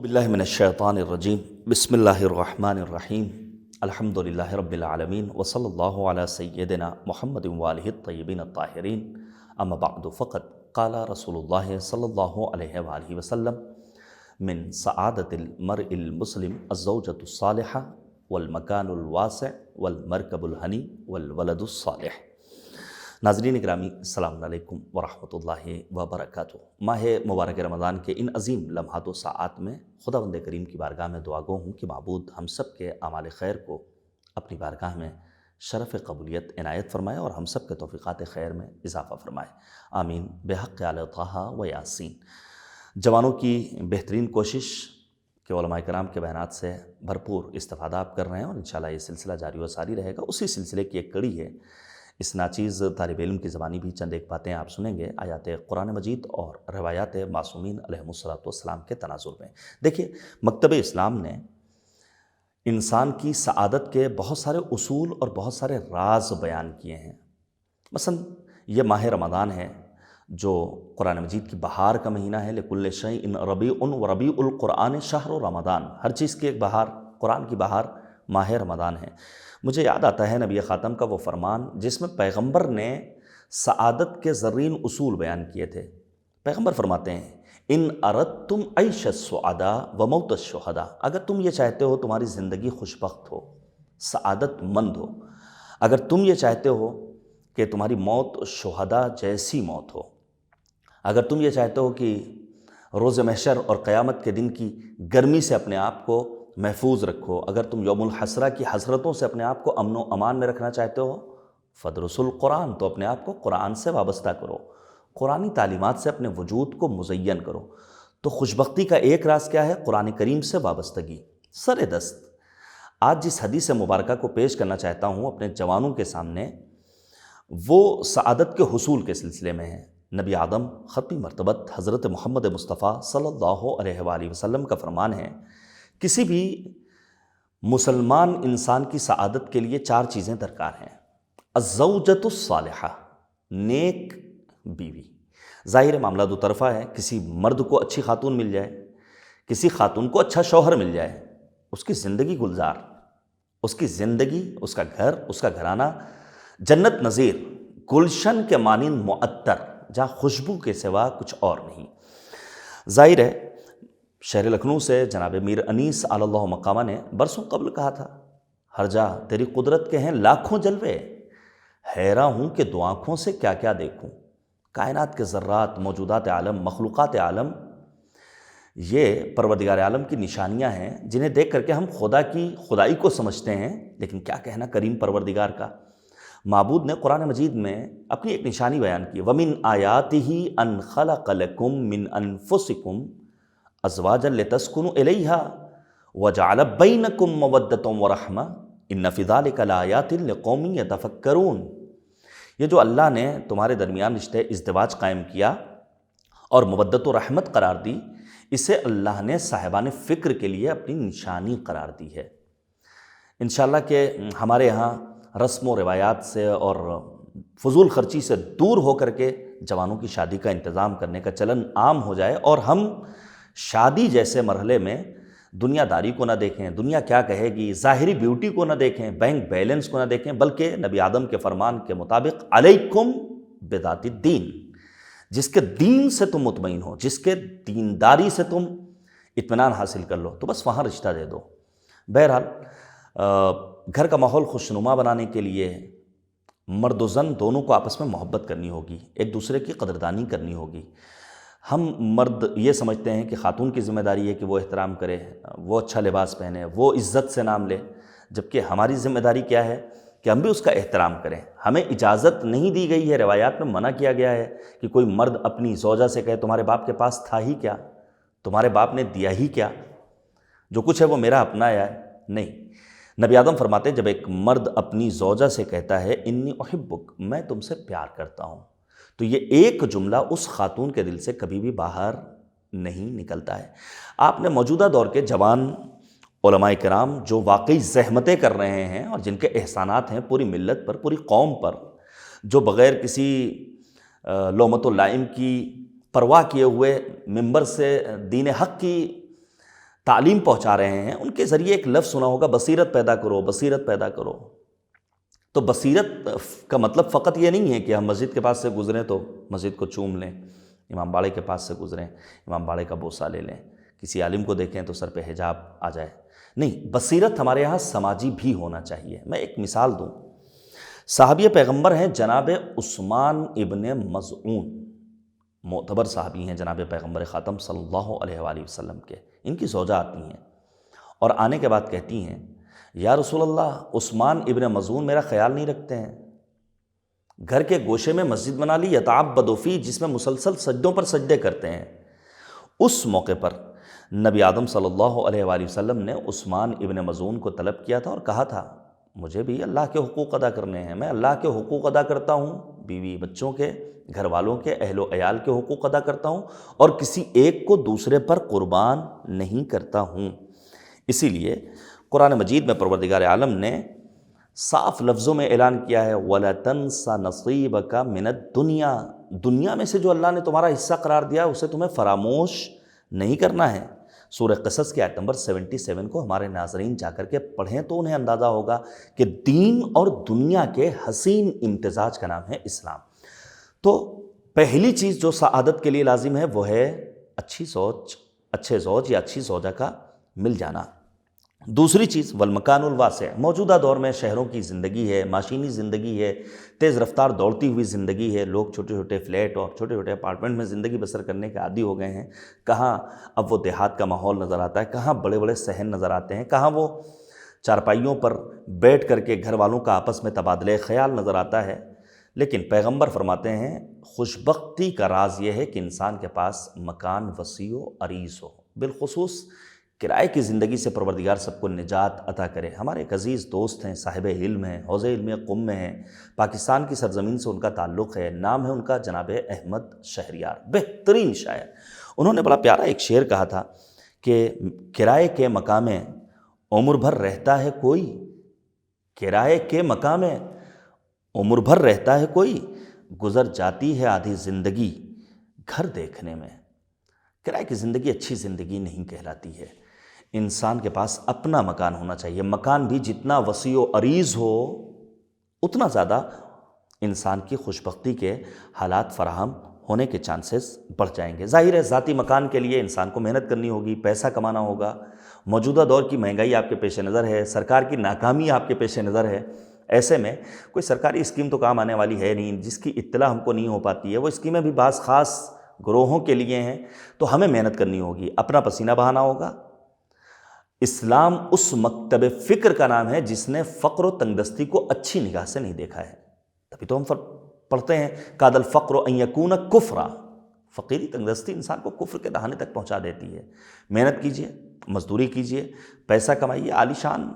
باللہ من الشیطان الرجیم بسم اللہ الرحمن الرحیم الحمد للہ رب العالمین وصلی اللہ علی سیدنا محمد وآلہ الطیبین الطاہرین اما بعد فقد قال رسول اللہ صلی اللہ علیہ وآلہ وسلم من سعادت المرء المسلم الزوجة الصالحہ والمکان الواسع والمرکب الہنی والولد الصالح۔ ناظرین اکرامی السلام علیکم ورحمۃ اللہ وبرکاتہ۔ ماہ مبارک رمضان کے ان عظیم لمحات و ساعات میں خداوند کریم کی بارگاہ میں دعا گو ہوں کہ معبود ہم سب کے اعمال خیر کو اپنی بارگاہ میں شرف قبولیت عنایت فرمائے اور ہم سب کے توفیقات خیر میں اضافہ فرمائے، آمین بحق آل طٰہٰ و یاسین۔ جوانوں کی بہترین کوشش کہ علماء کرام کے بیانات سے بھرپور استفادہ آپ کر رہے ہیں اور انشاءاللہ یہ سلسلہ جاری و ساری رہے گا۔ اسی سلسلے کی ایک کڑی ہے، اس ناچیز طالب علم کی زبانی بھی چند ایک باتیں آپ سنیں گے آیات قرآن مجید اور روایات معصومین علیہم السلام کے تناظر میں۔ دیکھیے، مکتب اسلام نے انسان کی سعادت کے بہت سارے اصول اور بہت سارے راز بیان کیے ہیں۔ مثلا یہ ماہ رمضان ہے جو قرآن مجید کی بہار کا مہینہ ہے، لکل شیء ربیع و ربیع القرآن شہر رمضان، ہر چیز کی ایک بہار، قرآن کی بہار ماہ رمضان ہے۔ مجھے یاد آتا ہے نبی خاتم کا وہ فرمان جس میں پیغمبر نے سعادت کے زرین اصول بیان کیے تھے۔ پیغمبر فرماتے ہیں ان اردتم عیش السعداء و موت الشہداء، اگر تم یہ چاہتے ہو تمہاری زندگی خوشبخت ہو، سعادت مند ہو، اگر تم یہ چاہتے ہو کہ تمہاری موت شہداء جیسی موت ہو، اگر تم یہ چاہتے ہو کہ روز محشر اور قیامت کے دن کی گرمی سے اپنے آپ کو محفوظ رکھو، اگر تم یوم الحسرہ کی حسرتوں سے اپنے آپ کو امن و امان میں رکھنا چاہتے ہو، فدرس القرآن، تو اپنے آپ کو قرآن سے وابستہ کرو، قرآنی تعلیمات سے اپنے وجود کو مزین کرو۔ تو خوشبختی کا ایک راز کیا ہے؟ قرآن کریم سے وابستگی۔ سر دست آج جس حدیث مبارکہ کو پیش کرنا چاہتا ہوں اپنے جوانوں کے سامنے، وہ سعادت کے حصول کے سلسلے میں ہے۔ نبی آدم ختم مرتبت حضرت محمد مصطفیٰ صلی اللہ علیہ وآلہ وسلم کا فرمان ہے، کسی بھی مسلمان انسان کی سعادت کے لیے 4 چیزیں درکار ہیں۔ الزوجۃ الصالحہ، نیک بیوی۔ ظاہر معاملہ دو طرفہ ہے، کسی مرد کو اچھی خاتون مل جائے، کسی خاتون کو اچھا شوہر مل جائے، اس کی زندگی گلزار، اس کی زندگی، اس کا گھر، اس کا گھرانہ جنت نظیر، گلشن کے مانند معطر، جہاں خوشبو کے سوا کچھ اور نہیں۔ ظاہر ہے شہر لکھنؤ سے جناب میر انیس علی اللہ مقامہ نے برسوں قبل کہا تھا، ہر جا تیری قدرت کے ہیں لاکھوں جلوے، حیراں ہوں کہ دو آنکھوں سے کیا کیا دیکھوں۔ کائنات کے ذرات، موجودات عالم، مخلوقات عالم، یہ پروردگار عالم کی نشانیاں ہیں جنہیں دیکھ کر کے ہم خدا کی خدائی کو سمجھتے ہیں، لیکن کیا کہنا کریم پروردگار کا۔ معبود نے قرآن مجید میں اپنی ایک نشانی بیان کی، وَمِنْ آیَاتِهِ أَنْ خَلَقَ لَكُم مِّنْ أَنفُسِكُمْ ازواجا لتسکنوا الیہا وجعل بینکم مودۃ ورحمہ ان فی ذلک لآیات لقوم یتفکرون۔ یہ جو اللہ نے تمہارے درمیان رشتہ ازدواج قائم کیا اور مودت و رحمت قرار دی، اسے اللہ نے صاحبان فکر کے لیے اپنی نشانی قرار دی ہے۔ انشاءاللہ کہ ہمارے یہاں رسم و روایات سے اور فضول خرچی سے دور ہو کر کے جوانوں کی شادی کا انتظام کرنے کا چلن عام ہو جائے، اور ہم شادی جیسے مرحلے میں دنیا داری کو نہ دیکھیں، دنیا کیا کہے گی، ظاہری بیوٹی کو نہ دیکھیں، بینک بیلنس کو نہ دیکھیں، بلکہ نبی آدم کے فرمان کے مطابق علیکم بذات الدین، جس کے دین سے تم مطمئن ہو، جس کے دینداری سے تم اطمینان حاصل کر لو، تو بس وہاں رشتہ دے دو۔ بہرحال گھر کا ماحول خوشنما بنانے کے لیے مرد و زن دونوں کو آپس میں محبت کرنی ہوگی، ایک دوسرے کی قدردانی کرنی ہوگی۔ ہم مرد یہ سمجھتے ہیں کہ خاتون کی ذمہ داری ہے کہ وہ احترام کرے، وہ اچھا لباس پہنے، وہ عزت سے نام لے، جبکہ ہماری ذمہ داری کیا ہے کہ ہم بھی اس کا احترام کریں۔ ہمیں اجازت نہیں دی گئی ہے، روایات میں منع کیا گیا ہے کہ کوئی مرد اپنی زوجہ سے کہے تمہارے باپ کے پاس تھا ہی کیا، تمہارے باپ نے دیا ہی کیا، جو کچھ ہے وہ میرا اپنا ہے۔ نہیں، نبی آدم فرماتے ہیں جب ایک مرد اپنی زوجہ سے کہتا ہے انی احبک، میں تم سے پیار کرتا ہوں، تو یہ ایک جملہ اس خاتون کے دل سے کبھی بھی باہر نہیں نکلتا ہے۔ آپ نے موجودہ دور کے جوان علماء کرام جو واقعی زحمتیں کر رہے ہیں اور جن کے احسانات ہیں پوری ملت پر، پوری قوم پر، جو بغیر کسی لومت و لائم کی پرواہ کیے ہوئے ممبر سے دین حق کی تعلیم پہنچا رہے ہیں، ان کے ذریعے ایک لفظ سنا ہوگا بصیرت پیدا کرو، بصیرت پیدا کرو۔ تو بصیرت کا مطلب فقط یہ نہیں ہے کہ ہم مسجد کے پاس سے گزریں تو مسجد کو چوم لیں، امام باڑے کے پاس سے گزریں امام باڑے کا بوسہ لے لیں، کسی عالم کو دیکھیں تو سر پہ حجاب آ جائے۔ نہیں، بصیرت ہمارے یہاں سماجی بھی ہونا چاہیے۔ میں ایک مثال دوں، صحابی پیغمبر ہیں جناب عثمان ابن مظعون، معتبر صحابی ہیں جناب پیغمبر خاتم صلی اللہ علیہ وآلہ وسلم کے۔ ان کی زوجہ آتی ہیں اور آنے کے بعد کہتی ہیں یا رسول اللہ، عثمان ابن مظعون میرا خیال نہیں رکھتے ہیں، گھر کے گوشے میں مسجد بنا لی یتعبد فی، جس میں مسلسل سجدوں پر سجدے کرتے ہیں۔ اس موقع پر نبی آدم صلی اللہ علیہ وآلہ وسلم نے عثمان ابن مظعون کو طلب کیا تھا اور کہا تھا مجھے بھی اللہ کے حقوق ادا کرنے ہیں، میں اللہ کے حقوق ادا کرتا ہوں، بیوی بچوں کے، گھر والوں کے، اہل و عیال کے حقوق ادا کرتا ہوں، اور کسی ایک کو دوسرے پر قربان نہیں کرتا ہوں۔ اسی لیے قرآن مجید میں پروردگار عالم نے صاف لفظوں میں اعلان کیا ہے وَلَا تَنْسَ نَصِيبَكَ مِنَ الدُّنْيَا، دنیا میں سے جو اللہ نے تمہارا حصہ قرار دیا اسے تمہیں فراموش نہیں کرنا ہے۔ سورہ قصص کی آیت نمبر 77 کو ہمارے ناظرین جا کر کے پڑھیں تو انہیں اندازہ ہوگا کہ دین اور دنیا کے حسین امتزاج کا نام ہے اسلام۔ تو پہلی چیز جو سعادت کے لیے لازم ہے وہ ہے اچھی سوچ، اچھے زوج یا اچھی زوجہ کا مل جانا۔ دوسری چیز والمکان الواسع، موجودہ دور میں شہروں کی زندگی ہے، ماشینی زندگی ہے، تیز رفتار دوڑتی ہوئی زندگی ہے، لوگ چھوٹے چھوٹے فلیٹ اور چھوٹے چھوٹے اپارٹمنٹ میں زندگی بسر کرنے کے عادی ہو گئے ہیں۔ کہاں اب وہ دیہات کا ماحول نظر آتا ہے، کہاں بڑے بڑے صحن نظر آتے ہیں، کہاں وہ چارپائیوں پر بیٹھ کر کے گھر والوں کا آپس میں تبادلہ خیال نظر آتا ہے۔ لیکن پیغمبر فرماتے ہیں خوشبختی کا راز یہ ہے کہ انسان کے پاس مکان وسیع و عریض ہو، بالخصوص کرائے کی زندگی سے پروردگار سب کو نجات عطا کرے۔ ہمارے ایک عزیز دوست ہیں، صاحب علم ہیں، حوض علم قم میں ہیں، پاکستان کی سرزمین سے ان کا تعلق ہے، نام ہے ان کا جناب احمد شہریار، بہترین شاعر۔ انہوں نے بڑا پیارا ایک شعر کہا تھا کہ کرائے کے مقام میں عمر بھر رہتا ہے کوئی، کرائے کے مقام میں عمر بھر رہتا ہے کوئی، گزر جاتی ہے آدھی زندگی گھر دیکھنے میں۔ کرائے کی زندگی اچھی زندگی نہیں کہلاتی ہے۔ انسان کے پاس اپنا مکان ہونا چاہیے، مکان بھی جتنا وسیع و عریض ہو اتنا زیادہ انسان کی خوشبختی کے حالات فراہم ہونے کے چانسز بڑھ جائیں گے۔ ظاہر ہے ذاتی مکان کے لیے انسان کو محنت کرنی ہوگی، پیسہ کمانا ہوگا، موجودہ دور کی مہنگائی آپ کے پیش نظر ہے، سرکار کی ناکامی آپ کے پیش نظر ہے۔ ایسے میں کوئی سرکاری اسکیم تو کام آنے والی ہے نہیں، جس کی اطلاع ہم کو نہیں ہو پاتی ہے، وہ اسکیمیں بھی بعض خاص گروہوں کے لیے ہیں، تو ہمیں محنت کرنی ہوگی، اپنا پسینہ بہانا ہوگا۔ اسلام اس مکتب فکر کا نام ہے جس نے فقر و تنگدستی کو اچھی نگاہ سے نہیں دیکھا ہے۔ تبھی تو ہم پڑھتے ہیں کاد الفقر ان یکون کفرا، فقیری تنگدستی انسان کو کفر کے دہانے تک پہنچا دیتی ہے۔ محنت کیجئے، مزدوری کیجئے، پیسہ کمائیے، عالی شان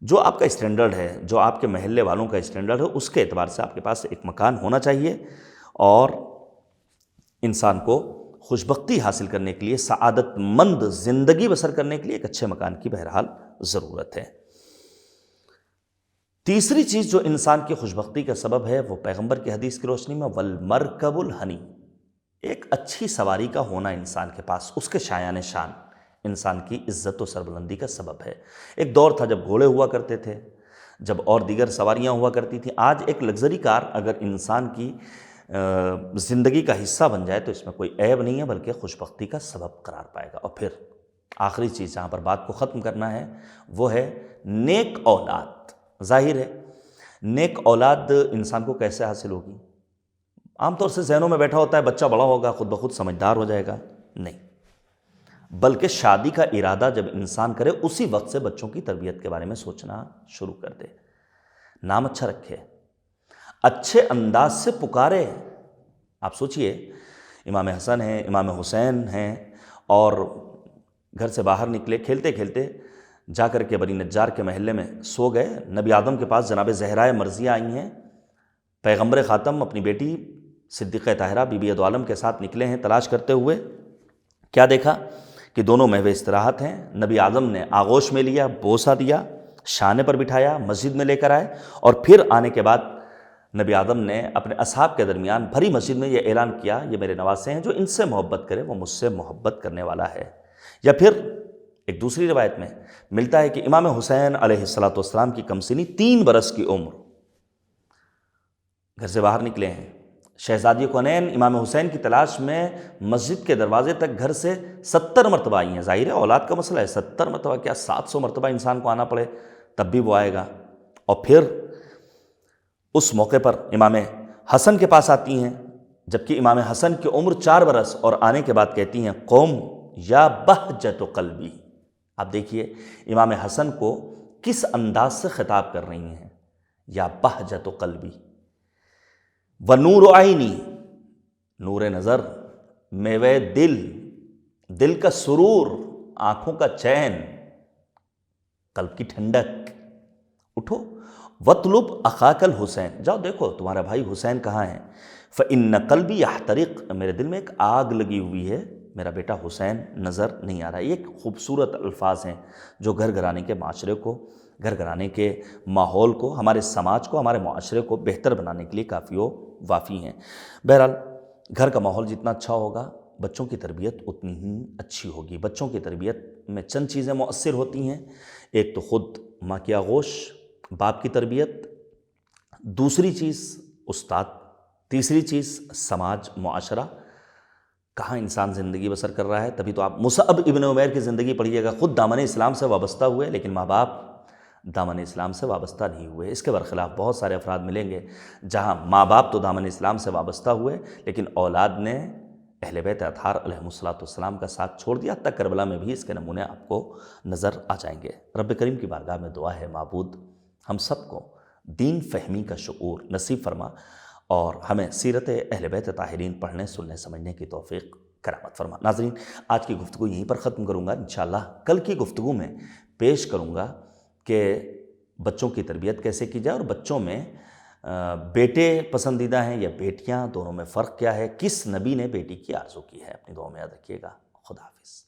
جو آپ کا اسٹینڈرڈ ہے، جو آپ کے محلے والوں کا اسٹینڈرڈ ہے، اس کے اعتبار سے آپ کے پاس ایک مکان ہونا چاہیے، اور انسان کو خوشبختی حاصل کرنے کے لیے، سعادت مند زندگی بسر کرنے کے لیے ایک اچھے مکان کی بہرحال ضرورت ہے۔ تیسری چیز جو انسان کی خوشبختی کا سبب ہے وہ پیغمبر کی حدیث کی روشنی میں والمرکب الحنی، ایک اچھی سواری کا ہونا انسان کے پاس، اس کے شایان شان انسان کی عزت و سربلندی کا سبب ہے۔ ایک دور تھا جب گھوڑے ہوا کرتے تھے، جب اور دیگر سواریاں ہوا کرتی تھیں۔ آج ایک لگژری کار اگر انسان کی زندگی کا حصہ بن جائے تو اس میں کوئی عیب نہیں ہے، بلکہ خوشبختی کا سبب قرار پائے گا۔ اور پھر آخری چیز جہاں پر بات کو ختم کرنا ہے وہ ہے نیک اولاد۔ ظاہر ہے نیک اولاد انسان کو کیسے حاصل ہوگی؟ عام طور سے ذہنوں میں بیٹھا ہوتا ہے بچہ بڑا ہوگا خود بخود سمجھدار ہو جائے گا، نہیں، بلکہ شادی کا ارادہ جب انسان کرے اسی وقت سے بچوں کی تربیت کے بارے میں سوچنا شروع کر دے۔ نام اچھا رکھے، اچھے انداز سے پکارے۔ آپ سوچئے امام حسن ہیں، امام حسین ہیں، اور گھر سے باہر نکلے، کھیلتے کھیلتے جا کر کے بنی نجار کے محلے میں سو گئے۔ نبی آدم کے پاس جناب زہرائے مرضیہ آئی ہیں، پیغمبر خاتم اپنی بیٹی صدیقہ طاہرہ بی بی دو عالم کے ساتھ نکلے ہیں تلاش کرتے ہوئے۔ کیا دیکھا کہ دونوں محو استراحت ہیں۔ نبی آدم نے آغوش میں لیا، بوسہ دیا، شانے پر بٹھایا، مسجد میں لے کر آئے، اور پھر آنے کے بعد نبی آدم نے اپنے اصحاب کے درمیان بھری مسجد میں یہ اعلان کیا یہ میرے نواسے ہیں، جو ان سے محبت کرے وہ مجھ سے محبت کرنے والا ہے۔ یا پھر ایک دوسری روایت میں ملتا ہے کہ امام حسین علیہ السلام کی کمسنی 3 برس کی عمر، گھر سے باہر نکلے ہیں، شہزادی کونین امام حسین کی تلاش میں مسجد کے دروازے تک گھر سے 70 مرتبہ آئی ہیں۔ ظاہر ہے اولاد کا مسئلہ ہے، 70 مرتبہ کیا 700 مرتبہ انسان کو آنا پڑے تب بھی وہ آئے گا۔ اور پھر اس موقع پر امام حسن کے پاس آتی ہیں، جبکہ امام حسن کی عمر 4 برس، اور آنے کے بعد کہتی ہیں قوم یا بہجت قلبی۔ آپ دیکھیے امام حسن کو کس انداز سے خطاب کر رہی ہیں، یا بہجت قلبی ونور عینی، نور نظر، میوے دل، دل کا سرور، آنکھوں کا چین، قلب کی ٹھنڈک۔ اٹھو وطلب اخاک الحسین، جاؤ دیکھو تمہارا بھائی حسین کہاں ہے۔ فإن قلبی یحترق، میرے دل میں ایک آگ لگی ہوئی ہے، میرا بیٹا حسین نظر نہیں آ رہا۔ یہ ایک خوبصورت الفاظ ہیں جو گھر گھرانے کے معاشرے کو، گھر گھرانے کے ماحول کو، ہمارے سماج کو، ہمارے معاشرے کو بہتر بنانے کے لیے کافی و وافی ہیں۔ بہرحال گھر کا ماحول جتنا اچھا ہوگا بچوں کی تربیت اتنی ہی اچھی ہوگی۔ بچوں کی تربیت میں چند چیزیں مؤثر ہوتی ہیں، ایک تو خود ماں کی آغوش، باپ کی تربیت، دوسری چیز استاد، تیسری چیز سماج، معاشرہ، کہاں انسان زندگی بسر کر رہا ہے۔ تبھی تو آپ مصعب ابن عمیر کی زندگی پڑھیے گا، خود دامن اسلام سے وابستہ ہوئے لیکن ماں باپ دامن اسلام سے وابستہ نہیں ہوئے۔ اس کے برخلاف بہت سارے افراد ملیں گے جہاں ماں باپ تو دامن اسلام سے وابستہ ہوئے لیکن اولاد نے اہل بیت اطہار علیہم السلام کا ساتھ چھوڑ دیا۔ حتیٰ کربلا میں بھی اس کے نمونے آپ کو نظر آ جائیں گے۔ رب کریم کی بارگاہ میں دعا ہے معبود ہم سب کو دین فہمی کا شعور نصیب فرما اور ہمیں سیرت اہل بیت طاہرین پڑھنے، سننے، سمجھنے کی توفیق کرامت فرما۔ ناظرین آج کی گفتگو یہیں پر ختم کروں گا، انشاءاللہ کل کی گفتگو میں پیش کروں گا کہ بچوں کی تربیت کیسے کی جائے اور بچوں میں بیٹے پسندیدہ ہیں یا بیٹیاں، دونوں میں فرق کیا ہے، کس نبی نے بیٹی کی آرزو کی ہے۔ اپنی دعاؤں میں یاد رکھیے گا۔ خدا حافظ۔